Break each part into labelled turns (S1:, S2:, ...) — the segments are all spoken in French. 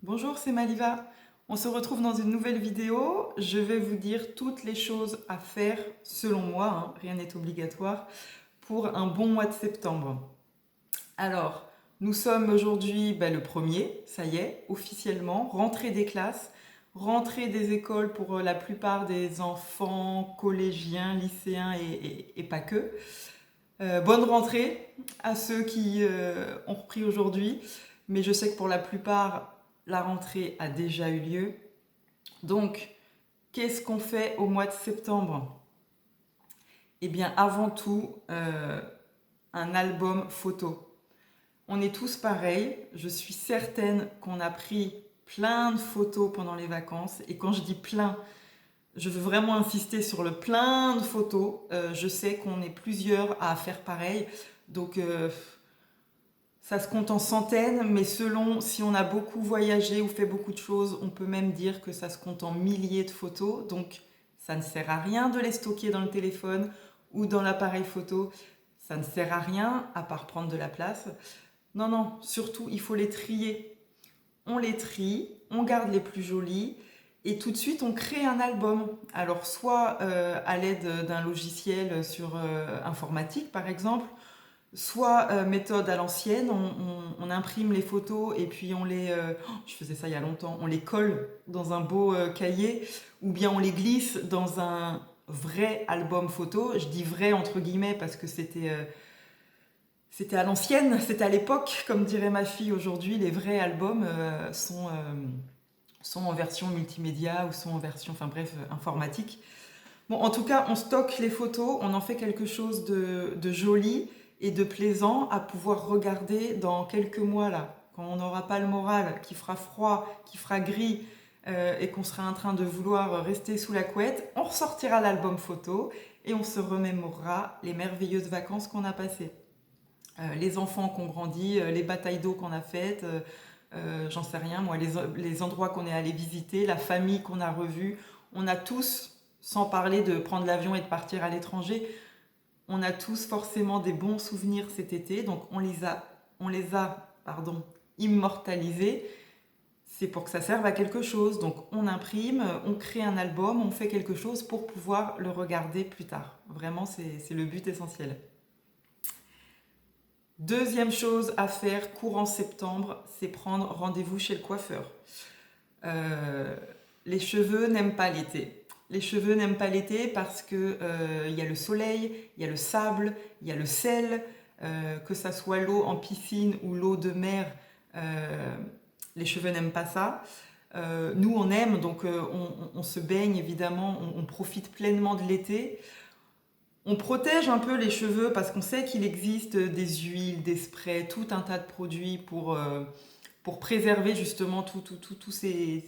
S1: Bonjour, c'est Maliva. On se retrouve dans une nouvelle vidéo. Je vais vous dire toutes les choses à faire, selon moi, rien n'est obligatoire, pour un bon mois de septembre. Alors, nous sommes aujourd'hui le 1er, ça y est, officiellement, rentrée des classes, rentrée des écoles pour la plupart des enfants collégiens, lycéens et pas que. Bonne rentrée à ceux qui ont repris aujourd'hui, mais je sais que pour la plupart, la rentrée a déjà eu lieu. Donc, qu'est-ce qu'on fait au mois de septembre? Eh bien, avant tout, un album photo. On est tous pareils. Je suis certaine qu'on a pris plein de photos pendant les vacances. Et quand je dis plein, je veux vraiment insister sur le plein de photos. Je sais qu'on est plusieurs à faire pareil. Donc, ça se compte en centaines, mais selon si on a beaucoup voyagé ou fait beaucoup de choses, on peut même dire que ça se compte en milliers de photos. Donc, ça ne sert à rien de les stocker dans le téléphone ou dans l'appareil photo. Ça ne sert à rien à part prendre de la place. Non, non, surtout, il faut les trier. On les trie, on garde les plus jolis et tout de suite, on crée un album. Alors, soit à l'aide d'un logiciel sur informatique, par exemple, soit méthode à l'ancienne, on imprime les photos et puis je faisais ça il y a longtemps, on les colle dans un beau cahier ou bien on les glisse dans un vrai album photo. Je dis vrai entre guillemets parce que c'était à l'ancienne, c'était à l'époque, comme dirait ma fille aujourd'hui. Les vrais albums sont en version multimédia ou sont en version, enfin bref, informatique. Bon, en tout cas, on stocke les photos, on en fait quelque chose de joli et de plaisant à pouvoir regarder dans quelques mois là, quand on n'aura pas le moral, qu'il fera froid, qu'il fera gris et qu'on sera en train de vouloir rester sous la couette, on ressortira l'album photo et on se remémorera les merveilleuses vacances qu'on a passées. Les enfants qu'on grandit, les batailles d'eau qu'on a faites, j'en sais rien, moi, les endroits qu'on est allé visiter, la famille qu'on a revue, on a tous, sans parler de prendre l'avion et de partir à l'étranger, on a tous forcément des bons souvenirs cet été, donc on les a immortalisés. C'est pour que ça serve à quelque chose. Donc on imprime, on crée un album, on fait quelque chose pour pouvoir le regarder plus tard. Vraiment, c'est le but essentiel. Deuxième chose à faire courant septembre, c'est prendre rendez-vous chez le coiffeur. Euh, les cheveux n'aiment pas l'été. Les cheveux n'aiment pas l'été parce que il y a le soleil, il y a le sable, il y a le sel, que ça soit l'eau en piscine ou l'eau de mer, les cheveux n'aiment pas ça. Nous on aime, donc on se baigne évidemment, on profite pleinement de l'été. On protège un peu les cheveux parce qu'on sait qu'il existe des huiles, des sprays, tout un tas de produits pour préserver justement tous ces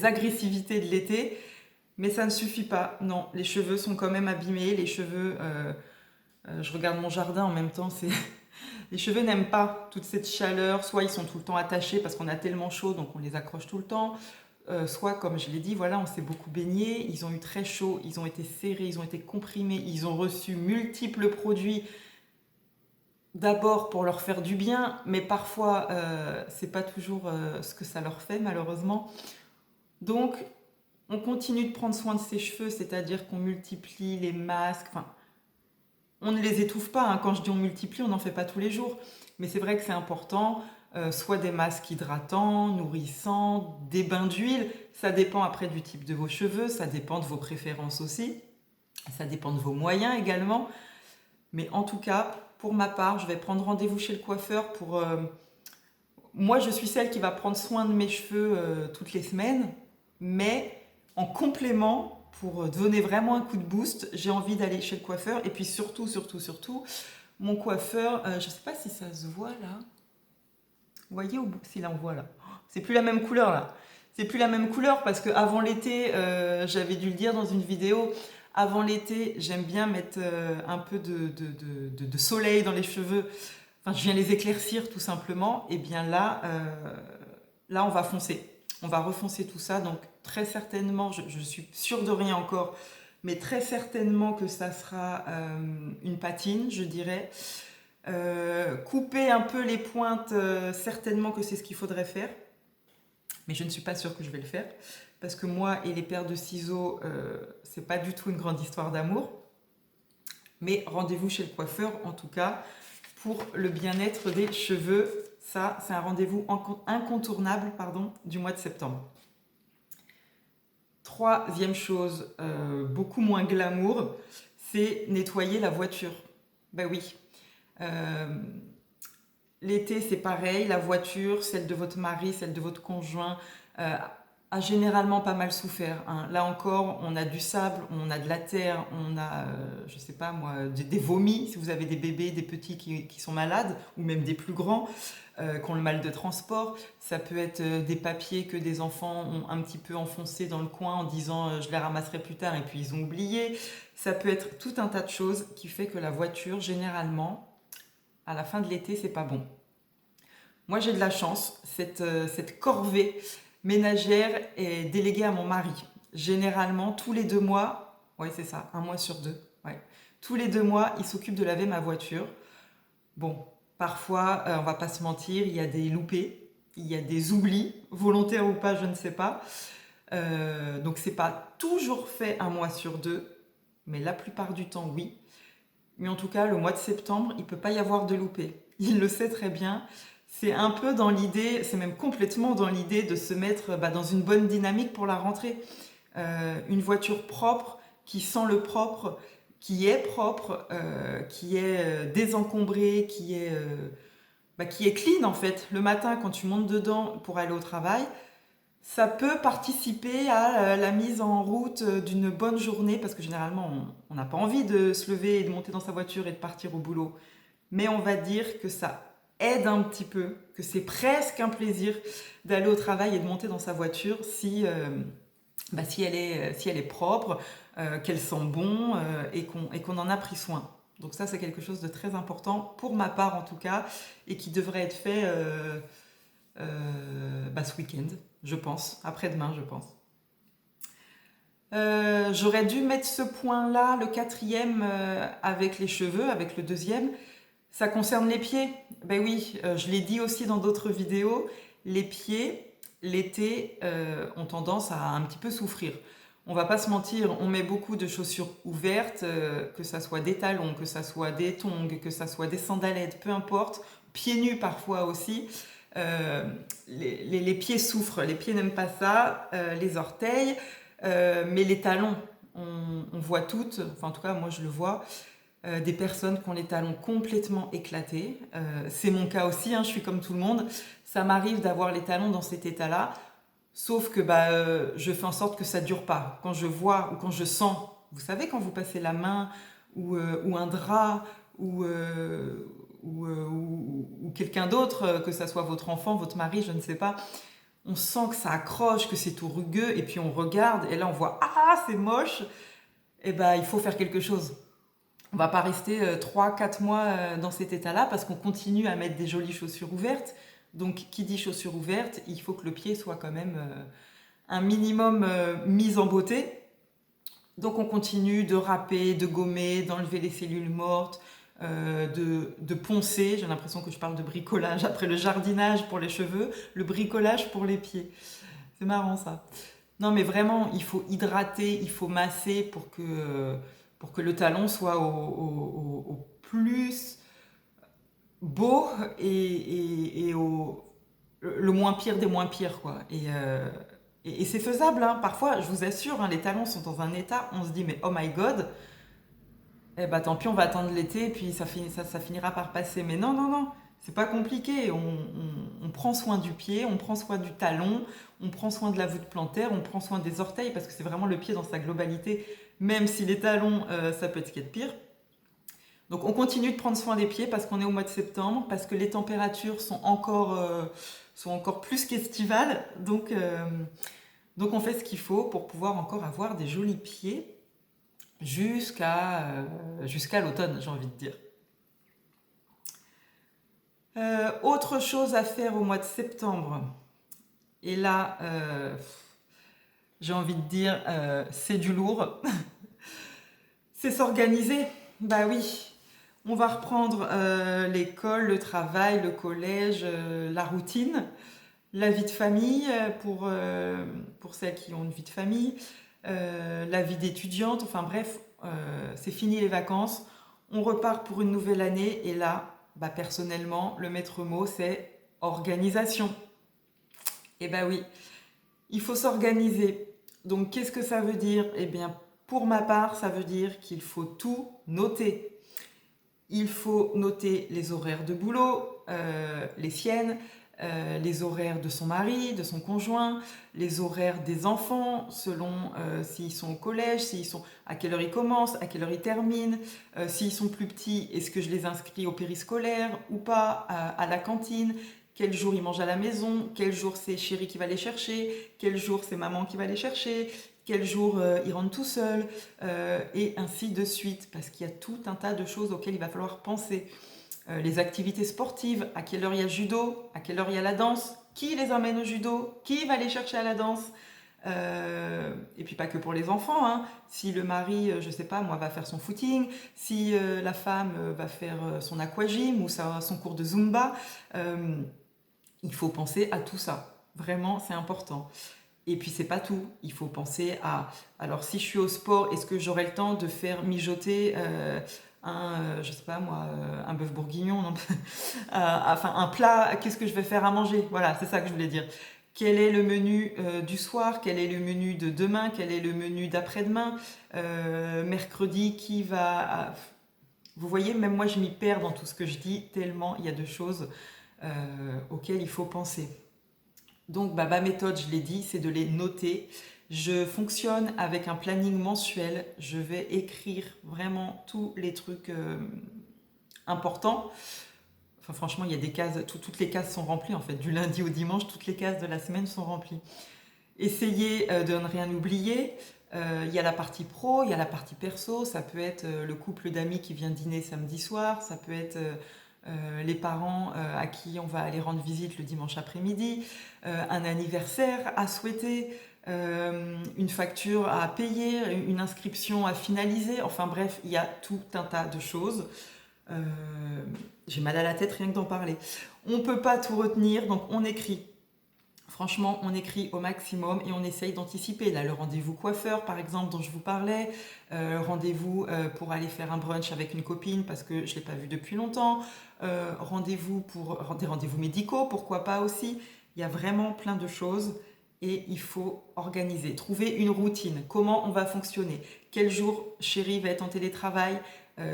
S1: agressivités de l'été. Mais ça ne suffit pas. Non, les cheveux sont quand même abîmés. Les cheveux, je regarde mon jardin en même temps, les cheveux n'aiment pas toute cette chaleur. Soit ils sont tout le temps attachés parce qu'on a tellement chaud, donc on les accroche tout le temps. Soit, comme je l'ai dit, voilà, on s'est beaucoup baigné, ils ont eu très chaud, ils ont été serrés, ils ont été comprimés, ils ont reçu multiples produits, d'abord pour leur faire du bien, mais parfois c'est pas toujours ce que ça leur fait malheureusement. Donc on continue de prendre soin de ses cheveux, c'est-à-dire qu'on multiplie les masques, enfin on ne les étouffe pas, quand je dis on multiplie, on n'en fait pas tous les jours, mais c'est vrai que c'est important, soit des masques hydratants, nourrissants, des bains d'huile, ça dépend après du type de vos cheveux, ça dépend de vos préférences aussi, ça dépend de vos moyens également, mais en tout cas, pour ma part, je vais prendre rendez-vous chez le coiffeur pour... moi, je suis celle qui va prendre soin de mes cheveux toutes les semaines, mais en complément, pour donner vraiment un coup de boost, j'ai envie d'aller chez le coiffeur. Et puis surtout, mon coiffeur, je ne sais pas si ça se voit là. Vous voyez au bout, si là on voit là. C'est plus la même couleur là. C'est plus la même couleur parce qu'avant l'été, j'avais dû le dire dans une vidéo, avant l'été, j'aime bien mettre un peu de soleil dans les cheveux. Enfin, je viens les éclaircir tout simplement. Et bien là, on va foncer. On va refoncer tout ça. Donc très certainement, je suis sûre de rien encore, mais très certainement que ça sera une patine, je dirais. Couper un peu les pointes, certainement que c'est ce qu'il faudrait faire. Mais je ne suis pas sûre que je vais le faire. Parce que moi et les paires de ciseaux, c'est pas du tout une grande histoire d'amour. Mais rendez-vous chez le coiffeur, en tout cas, pour le bien-être des cheveux. Ça, c'est un rendez-vous incontournable, pardon, du mois de septembre. Troisième chose, beaucoup moins glamour, c'est nettoyer la voiture. Ben oui. L'été, c'est pareil, la voiture, celle de votre mari, celle de votre conjoint, a généralement pas mal souffert, hein. Là encore, on a du sable, on a de la terre, on a, je sais pas moi, des vomis, si vous avez des bébés, des petits qui sont malades, ou même des plus grands, qui ont le mal de transport. Ça peut être des papiers que des enfants ont un petit peu enfoncés dans le coin en disant je les ramasserai plus tard et puis ils ont oublié. Ça peut être tout un tas de choses qui fait que la voiture, généralement, à la fin de l'été, c'est pas bon. Moi, j'ai de la chance. Cette corvée ménagère est déléguée à mon mari. Généralement, tous les 2 mois, ouais, c'est ça, un mois sur deux. Ouais. Tous les 2 mois, il s'occupe de laver ma voiture. Bon, parfois, on va pas se mentir, il y a des loupés, il y a des oublis, volontaires ou pas, je ne sais pas. Donc, c'est pas toujours fait un mois sur deux, mais la plupart du temps, oui. Mais en tout cas, le mois de septembre, il ne peut pas y avoir de loupé. Il le sait très bien. C'est un peu dans l'idée, c'est même complètement dans l'idée de se mettre dans une bonne dynamique pour la rentrée. Une voiture propre, qui sent le propre, qui est désencombrée, qui est clean en fait. Le matin, quand tu montes dedans pour aller au travail, ça peut participer à la mise en route d'une bonne journée, parce que généralement, on n'a pas envie de se lever et de monter dans sa voiture et de partir au boulot. Mais on va dire que ça aide un petit peu, que c'est presque un plaisir d'aller au travail et de monter dans sa voiture si elle est propre, qu'elle sent bon et qu'on en a pris soin. Donc ça, c'est quelque chose de très important, pour ma part en tout cas, et qui devrait être fait ce week-end, je pense, après-demain, je pense. J'aurais dû mettre ce point-là, le quatrième, avec les cheveux, avec le deuxième. Ça concerne les pieds. Ben oui, je l'ai dit aussi dans d'autres vidéos, les pieds, l'été, ont tendance à un petit peu souffrir. On va pas se mentir, on met beaucoup de chaussures ouvertes, que ça soit des talons, que ça soit des tongs, que ça soit des sandalettes, peu importe, pieds nus parfois aussi. Les pieds souffrent, les pieds n'aiment pas ça, les orteils, mais les talons, on voit toutes, enfin en tout cas moi je le vois, des personnes qui ont les talons complètement éclatés. C'est mon cas aussi, hein, je suis comme tout le monde. Ça m'arrive d'avoir les talons dans cet état-là, sauf que je fais en sorte que ça ne dure pas. Quand je vois ou quand je sens, vous savez, quand vous passez la main ou un drap ou quelqu'un d'autre, que ça soit votre enfant, votre mari, je ne sais pas, on sent que ça accroche, que c'est tout rugueux, et puis on regarde, et là on voit, ah, c'est moche, et il faut faire quelque chose. On va pas rester 3-4 mois dans cet état-là, parce qu'on continue à mettre des jolies chaussures ouvertes. Donc, qui dit chaussures ouvertes, il faut que le pied soit quand même un minimum mis en beauté. Donc, on continue de râper, de gommer, d'enlever les cellules mortes, de poncer. J'ai l'impression que je parle de bricolage. Après le jardinage pour les cheveux, le bricolage pour les pieds. C'est marrant ça. Non, mais vraiment, il faut hydrater, il faut masser pour que le talon soit au plus beau et le moins pire des moins pires, quoi. Et c'est faisable, hein. Parfois, je vous assure, hein, les talons sont dans un état, on se dit, mais oh my god, tant pis, on va attendre l'été et puis ça finira par passer. Mais non, non, non, c'est pas compliqué. On prend soin du pied, on prend soin du talon, on prend soin de la voûte plantaire, on prend soin des orteils, parce que c'est vraiment le pied dans sa globalité, même si les talons, ça peut être ce qu'il y a de pire. Donc on continue de prendre soin des pieds parce qu'on est au mois de septembre, parce que les températures sont encore plus qu'estivales. Donc on fait ce qu'il faut pour pouvoir encore avoir des jolis pieds jusqu'à l'automne, j'ai envie de dire. Autre chose à faire au mois de septembre, et là, j'ai envie de dire, c'est du lourd, c'est s'organiser. Bah oui, On va reprendre l'école, le travail, le collège, la routine, la vie de famille pour celles qui ont une vie de famille, la vie d'étudiante, enfin bref, c'est fini les vacances. On repart pour une nouvelle année et là, bah, personnellement, le maître mot, c'est organisation. Et bah oui, il faut s'organiser. Donc qu'est-ce que ça veut dire? Eh bien, pour ma part, ça veut dire qu'il faut tout noter. Il faut noter les horaires de boulot, les siennes, les horaires de son mari, de son conjoint, les horaires des enfants selon s'ils sont au collège, à quelle heure ils commencent, à quelle heure ils terminent, s'ils sont plus petits, est-ce que je les inscris au périscolaire ou pas, à la cantine, quel jour ils mangent à la maison, quel jour c'est chéri qui va les chercher, quel jour c'est maman qui va les chercher, quel jour ils rentrent tout seuls, et ainsi de suite, parce qu'il y a tout un tas de choses auxquelles il va falloir penser. Les activités sportives, à quelle heure il y a le judo, à quelle heure il y a la danse, qui les emmène au judo, qui va les chercher à la danse, et puis pas que pour les enfants, hein. Si le mari, je sais pas moi, va faire son footing, si la femme va faire son aquagym ou son cours de Zumba, il faut penser à tout ça. Vraiment, c'est important. Et puis c'est pas tout, il faut penser à, alors si je suis au sport, est-ce que j'aurai le temps de faire mijoter je sais pas moi, un bœuf bourguignon, non enfin un plat, qu'est-ce que je vais faire à manger? Voilà, c'est ça que je voulais dire. Quel est le menu du soir? Quel est le menu de demain? Quel est le menu d'après-demain? Mercredi, qui va... Vous voyez, même moi je m'y perds dans tout ce que je dis, tellement il y a de choses auxquelles il faut penser. Donc ma méthode, je l'ai dit, c'est de les noter. Je fonctionne avec un planning mensuel. Je vais écrire vraiment tous les trucs importants. Enfin franchement, il y a des cases, toutes les cases sont remplies en fait. Du lundi au dimanche, toutes les cases de la semaine sont remplies. Essayez de ne rien oublier. Il y a la partie pro, il y a la partie perso. Ça peut être le couple d'amis qui vient dîner samedi soir. Ça peut être... les parents à qui on va aller rendre visite le dimanche après-midi, un anniversaire à souhaiter, une facture à payer, une inscription à finaliser, enfin bref, il y a tout un tas de choses. Euh, j'ai mal à la tête rien que d'en parler. On ne peut pas tout retenir, donc on écrit. Franchement, on écrit au maximum et on essaye d'anticiper. Là, le rendez-vous coiffeur, par exemple, dont je vous parlais, rendez-vous pour aller faire un brunch avec une copine parce que je ne l'ai pas vue depuis longtemps, rendez-vous pour des rendez-vous médicaux, pourquoi pas aussi. Il y a vraiment plein de choses et il faut organiser, trouver une routine. Comment on va fonctionner? Quel jour chérie va être en télétravail?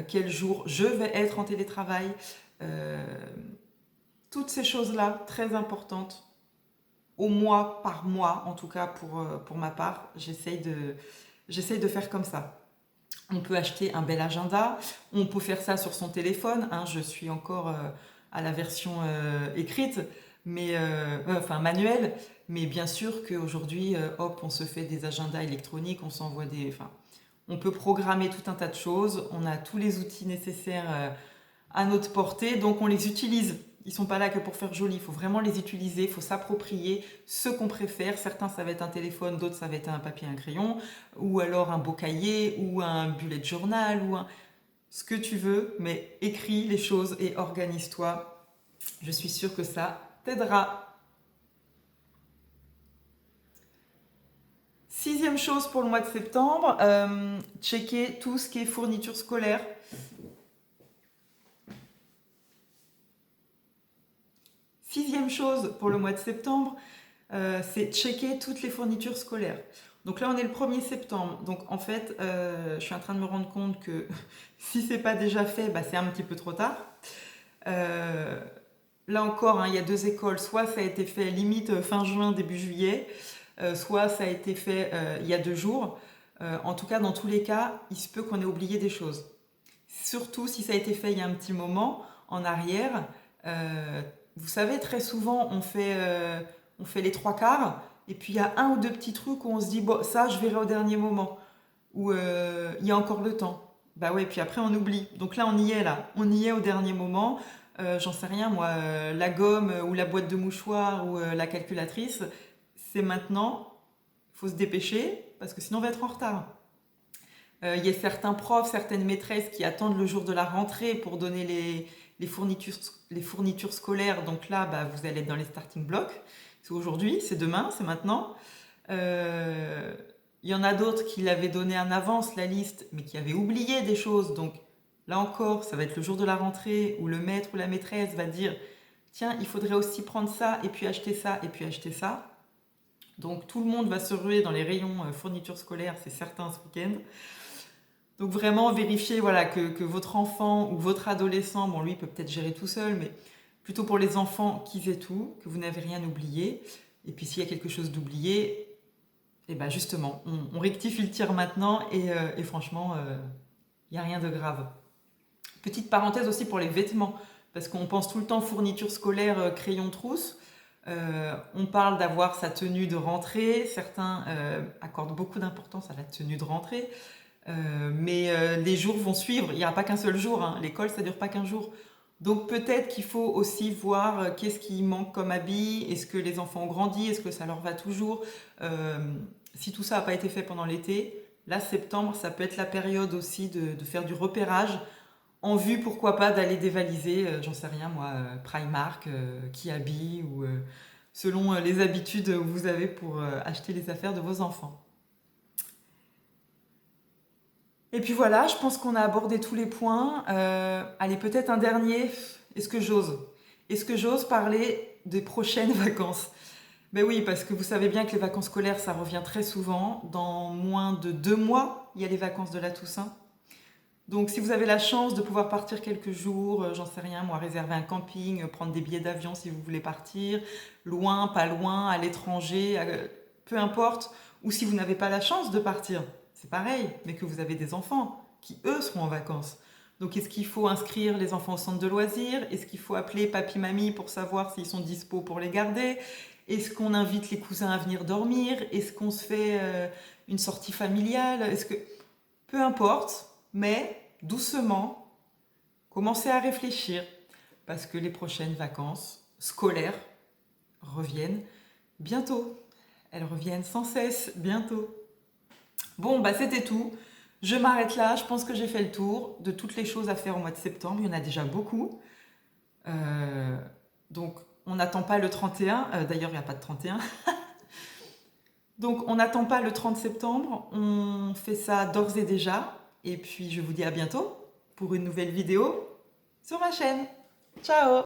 S1: Quel jour je vais être en télétravail? Toutes ces choses-là, très importantes au mois par mois, en tout cas pour ma part, j'essaye de faire comme ça. On peut acheter un bel agenda, on peut faire ça sur son téléphone, hein, je suis encore à la version écrite, mais, enfin manuelle, mais bien sûr qu'aujourd'hui, hop, on se fait des agendas électroniques, on s'envoie des... Enfin, on peut programmer tout un tas de choses, on a tous les outils nécessaires à notre portée, donc on les utilise. Ils ne sont pas là que pour faire joli, il faut vraiment les utiliser, il faut s'approprier ce qu'on préfère. Certains, ça va être un téléphone, d'autres, ça va être un papier, un crayon, ou alors un beau cahier, ou un bullet journal, ce que tu veux, mais écris les choses et organise-toi. Je suis sûre que ça t'aidera. 6e chose pour le mois de septembre, checker tout ce qui est fourniture scolaire. 6e chose pour le mois de septembre, c'est checker toutes les fournitures scolaires. Donc là, on est le 1er septembre. Donc en fait, je suis en train de me rendre compte que si c'est pas déjà fait, bah, c'est un petit peu trop tard. Là encore, hein, il y a 2 écoles. Soit ça a été fait limite fin juin, début juillet, soit ça a été fait il y a 2 jours. En tout cas, dans tous les cas, il se peut qu'on ait oublié des choses. Surtout si ça a été fait il y a un petit moment en arrière. Vous savez, très souvent, on fait les 3/4, et puis il y a un ou deux petits trucs où on se dit, bon, ça, je verrai au dernier moment, où il y a encore le temps. Bah ouais, puis après, on oublie. Donc là, on y est, là. On y est au dernier moment. J'en sais rien, moi, la gomme ou la boîte de mouchoirs ou la calculatrice, c'est maintenant. Il faut se dépêcher, parce que sinon, on va être en retard. Il y a certains profs, certaines maîtresses qui attendent le jour de la rentrée pour donner les fournitures scolaires. Donc là, bah, vous allez être dans les starting blocks. C'est aujourd'hui, c'est demain, c'est maintenant. Il y en a d'autres qui l'avaient donné en avance, la liste, mais qui avaient oublié des choses. Donc là encore, ça va être le jour de la rentrée où le maître ou la maîtresse va dire tiens, il faudrait aussi prendre ça, et puis acheter ça, et puis acheter ça. Donc tout le monde va se ruer dans les rayons fournitures scolaires, c'est certain, ce week-end. Donc vraiment vérifier voilà, que votre enfant ou votre adolescent, bon lui il peut peut-être gérer tout seul, mais plutôt pour les enfants qu'ils aient tout, que vous n'avez rien oublié. Et puis s'il y a quelque chose d'oublié, et ben justement, on rectifie le tir maintenant et franchement, il n'y a rien de grave. Petite parenthèse aussi pour les vêtements, parce qu'on pense tout le temps fourniture scolaire, crayon trousse. On parle d'avoir sa tenue de rentrée, certains accordent beaucoup d'importance à la tenue de rentrée, mais les jours vont suivre, il n'y aura pas qu'un seul jour, hein. L'école ça dure pas qu'un jour. Donc peut-être qu'il faut aussi voir qu'est-ce qui manque comme habit, est-ce que les enfants ont grandi, est-ce que ça leur va toujours. Euh, Si tout ça n'a pas été fait pendant l'été, là septembre ça peut être la période aussi de faire du repérage en vue, pourquoi pas, d'aller dévaliser, j'en sais rien moi, Primark, Kiabi, ou selon les habitudes que vous avez pour acheter les affaires de vos enfants. Et puis voilà, je pense qu'on a abordé tous les points. Allez, peut-être un dernier. Est-ce que j'ose? Est-ce que j'ose parler des prochaines vacances? Ben oui, parce que vous savez bien que les vacances scolaires, ça revient très souvent. Dans moins de 2 mois, il y a les vacances de la Toussaint. Donc si vous avez la chance de pouvoir partir quelques jours, j'en sais rien, moi, réserver un camping, prendre des billets d'avion si vous voulez partir, loin, pas loin, à l'étranger, peu importe, ou si vous n'avez pas la chance de partir, c'est pareil, mais que vous avez des enfants qui, eux, seront en vacances. Donc est-ce qu'il faut inscrire les enfants au centre de loisirs? Est-ce qu'il faut appeler papy-mamie pour savoir s'ils sont dispo pour les garder? Est-ce qu'on invite les cousins à venir dormir? Est-ce qu'on se fait une sortie familiale? Est-ce que... Peu importe, mais doucement, commencez à réfléchir parce que les prochaines vacances scolaires reviennent bientôt. Elles reviennent sans cesse bientôt. Bon, bah c'était tout. Je m'arrête là. Je pense que j'ai fait le tour de toutes les choses à faire au mois de septembre. Il y en a déjà beaucoup. Donc, on n'attend pas le 31. D'ailleurs, il n'y a pas de 31. Donc, on n'attend pas le 30 septembre. On fait ça d'ores et déjà. Et puis, je vous dis à bientôt pour une nouvelle vidéo sur ma chaîne. Ciao!